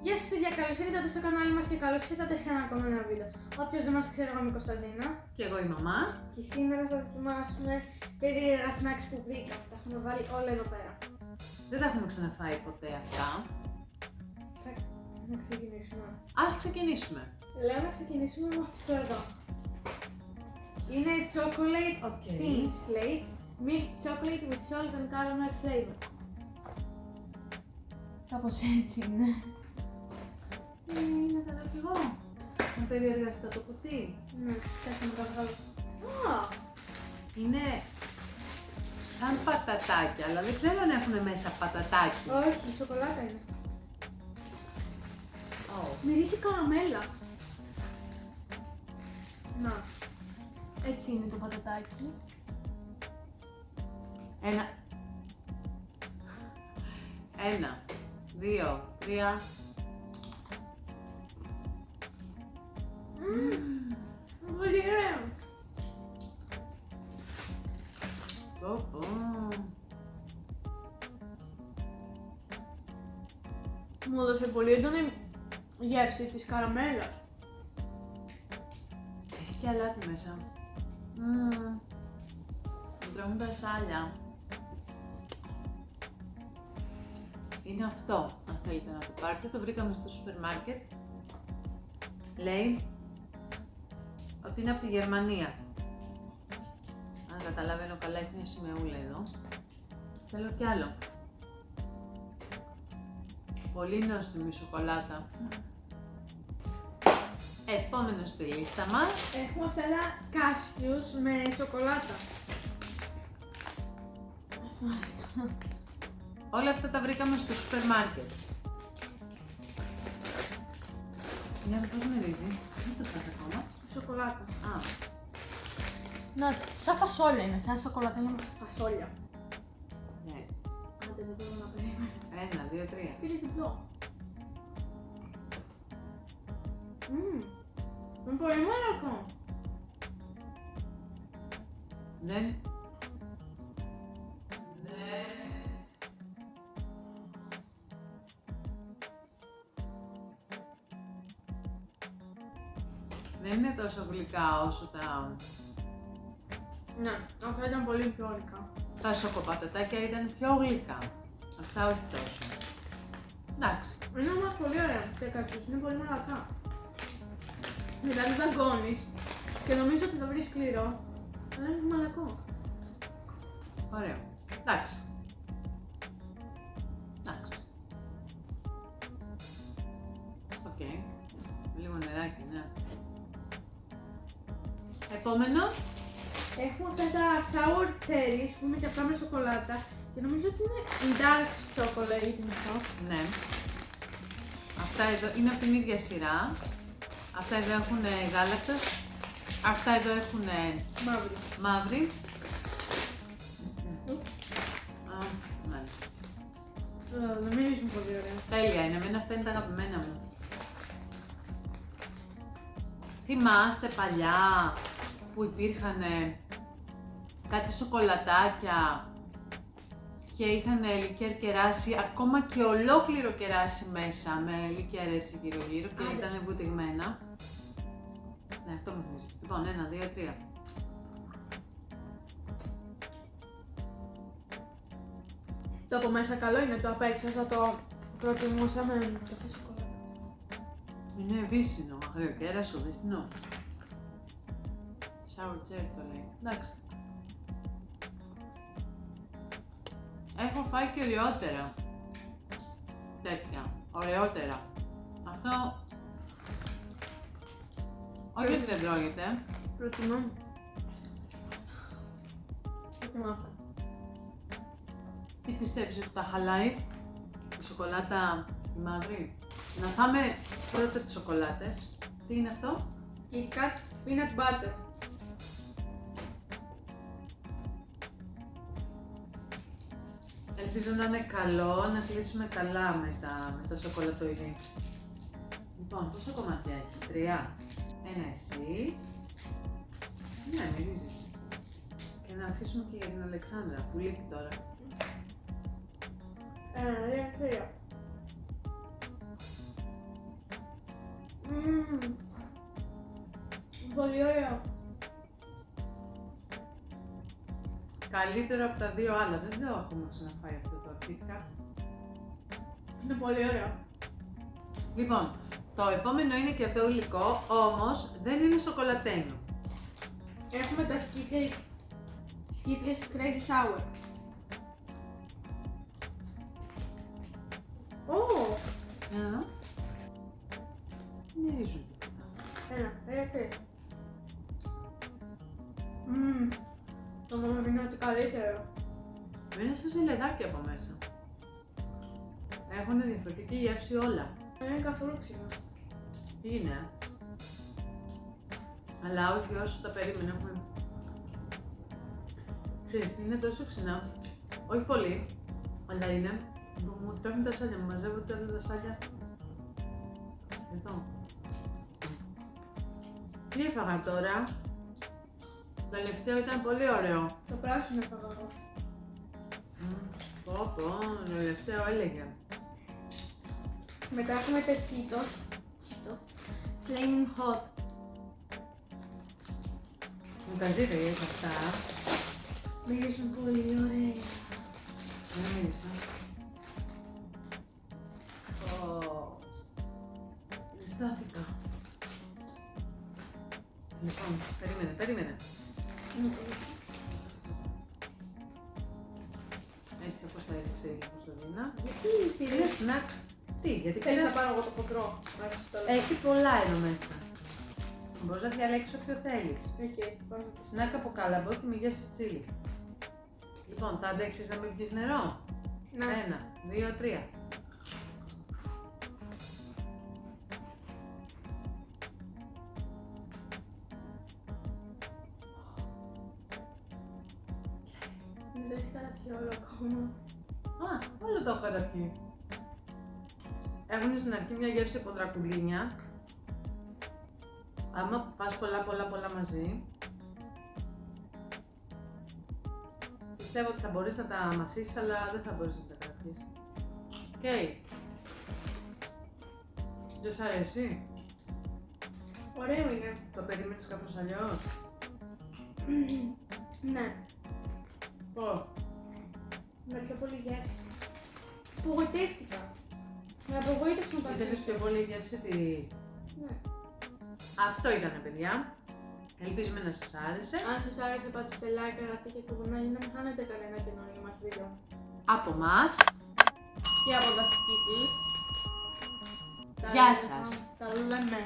Γεια σας παιδιά, καλώς ήρθατε στο κανάλι μας και καλώς ήρθατε σε ένα ακόμα ένα βίντεο. Όποιος δεν μας ξέρει, εγώ είμαι η Κωνσταντίνα. Και εγώ η μαμά. Και σήμερα θα δοκιμάσουμε περίεργα snacks που βρήκα. Τα έχουμε βάλει όλα εδώ πέρα. Δεν τα έχουμε ξαναφάει ποτέ αυτά. Να ξεκινήσουμε. Ας ξεκινήσουμε. Λέω να ξεκινήσουμε με αυτό εδώ. Είναι chocolate thin slate, milk chocolate with salt and caramel flavor. Κάπως έτσι είναι. Είναι καλά κι εγώ. Να περιεργαστώ το κουτί. Ναι, κάτσε να τα βγάλω. Είναι σαν πατατάκια, αλλά δεν ξέρω αν έχουν μέσα πατατάκι. Όχι, σοκολάτα είναι. Μυρίζει καραμέλα. Να. Έτσι είναι το πατατάκι. Ένα, δύο, τρία. Πολύ ωραίο. Μου έδωσε πολύ έντονη γεύση της καραμέλας. Έχει και αλάτι μέσα. Μου τρέχουν τα σάλια. Είναι αυτό, αν θέλετε να το πάρετε. Το βρήκαμε στο σούπερ μάρκετ. Λέει ότι είναι από τη Γερμανία. Αν καταλαβαίνω καλά, έχει μια σημεούλα εδώ. Θέλω κι άλλο. Πολύ νόστιμη σοκολάτα. Επόμενο στη λίστα μας. Έχουμε αυτά τα κάσιους με σοκολάτα. Όλα αυτά τα βρήκαμε στο σούπερ μάρκετ. Για να πώς μυρίζει. Δεν το φας ακόμα. Σοκολάτα. Α, Να, σαν φασόλια είναι, σαν σοκολατένια με φασόλια. έτσι. Άντε, δεν μπορώ να περιμένω. Ένα, δύο, τρία. Πήρες διπλό. Είναι πολύ μαλακό. Δεν. Δεν είναι τόσο γλυκά όσο τα... Ναι, αυτά ήταν πολύ πιο γλυκά. Τα σοκοπατατάκια ήταν πιο γλυκά. Αυτά όχι τόσο. Εντάξει. Είναι όμως πολύ ωραία. Τα κάσιους είναι πολύ μαλακά. Δηλαδή δαγκώνεις και νομίζω ότι θα βρεις σκληρό, αλλά είναι μαλακό. Ωραίο. Εντάξει. Εντάξει. Οκ. Λίγο νεράκι, ναι. Επόμενο. Έχουμε αυτά τα sour cherries που είναι και αυτά με σοκολάτα και νομίζω ότι είναι dark chocolate είναι αυτό. Ναι. Αυτά εδώ είναι από την ίδια σειρά. Αυτά εδώ έχουν γάλακτος. Αυτά εδώ έχουν Μαύρη. μαύρη. Μάλιστα. Δεν μυρίζουν πολύ ωραία. Τέλεια είναι, εμένα αυτά είναι τα αγαπημένα μου. Θυμάστε παλιά που υπήρχαν κάτι σοκολατάκια και είχαν λικέρ κεράσι, ακόμα και ολόκληρο κεράσι μέσα με λικέρ έτσι γύρω γύρω και ήταν βουτυγμένα. Ναι, αυτό μου θυμίζει. Λοιπόν, ένα, δύο, τρία. Το από μέσα καλό είναι, το απ' έξω θα το προτιμούσα με καφέ σοκολάτα. Είναι βύσσινο, αγριοκέρασο, βύσσινο. Sour cherry το λέει. Εντάξει. Έχω φάει και ωραιότερα. Τέτοια. Ωραιότερα. Αυτό... Όχι ότι δεν τρώγεται. Προτιμώ. Προτιμώ αυτά. Τι πιστεύεις ότι τα χαλάει η σοκολάτα η μαύρη? Να φάμε πρώτα τις σοκολάτες. Τι είναι αυτό? Kit Kat peanut butter. Ελπίζω να είναι καλό, να κλείσουμε καλά με τα σοκολατοειδή. Λοιπόν, πόσα κομμάτια έχει? Τρία. Ένα εσύ. Ναι, μυρίζει. Και να αφήσουμε και για την Αλεξάνδρα που λείπει τώρα. Ένα, δύο, τρία. πολύ ωραίο. Καλύτερο από τα δύο άλλα. Δεν το έχουμε ξαναφάει αυτό το αρχικά. Είναι πολύ ωραίο. Λοιπόν, το επόμενο είναι και αυτό υλικό, όμως δεν είναι σοκολατένιο. Έχουμε τα Skittles Crazy Sour. Ω! Για να δω. Μυρίζουν. Ένα, έτσι. Το μόνο είναι ότι καλύτερο. Είναι σαν ζελεδάκι από μέσα. Έχουν διαφορετική γεύση όλα. Δεν είναι καθόλου ξινό. Είναι. Αλλά όχι όσο τα περίμενα. Ξέρεις, είναι τόσο ξινά. Όχι πολύ, αλλά είναι. Μου τρέχουν τα σάλια, μου μαζεύονται όλα τα σάλια. Εδώ. Τι έφαγα τώρα. Το τελευταίο ήταν πολύ ωραίο. Το πράσινο έφαγα εγώ. Πω, το τελευταίο έλεγε. Μετά έχουμε τα Cheetos. Flaming Hot. Μου τα ζήταγες αυτά. Μυρίζουν πολύ ωραία. Δεν μίλησα. Λιστάθηκα. Λοιπόν, περίμενε. Έτσι όπως τα έδειξε η Κωνσταντίνα. Γιατί Πήρε πήρες? σνακ. Τι, γιατί Θέλεις να πήρα... πάρω εγώ το χοντρό. Έχει πολλά εδώ μέσα. Μπορείς να διαλέξεις όποιο θέλεις. Σνακ από κάλαμπο και με γεύση τσίλι. Λοιπόν, θα αντέξεις να μην πιεις νερό. Ναι. 1, 2, 3. Δεν το έχεις καταπιεί όλο ακόμα. Α, όλο το έχω καταπιεί. Έχουν στην αρχή μια γεύση από δρακουλίνια. Άμα πας πολλά μαζί, πιστεύω ότι θα μπορείς να τα μασίσεις, αλλά δεν θα μπορείς να τα καταπιείς. Οκ. Δεν σ' αρέσει? Ωραίο είναι. Το περίμενες κάπως αλλιώς? Ναι. Πώς? Με πιο πολύ γεύση. Απογοητεύτηκα. Με απογοήτευσαν τα Πιστεύεις πιο πολύ η γεύση τη... Ναι. Αυτό ήτανε, παιδιά. Ελπίζουμε να σας άρεσε. Αν σας άρεσε πατήστε like, εγγραφή και κουμπί για να μην χάνετε κανένα καινούργιο μας βίντεο. Από μας. Και από τα Skittles. Γεια σας. Τα λέμε.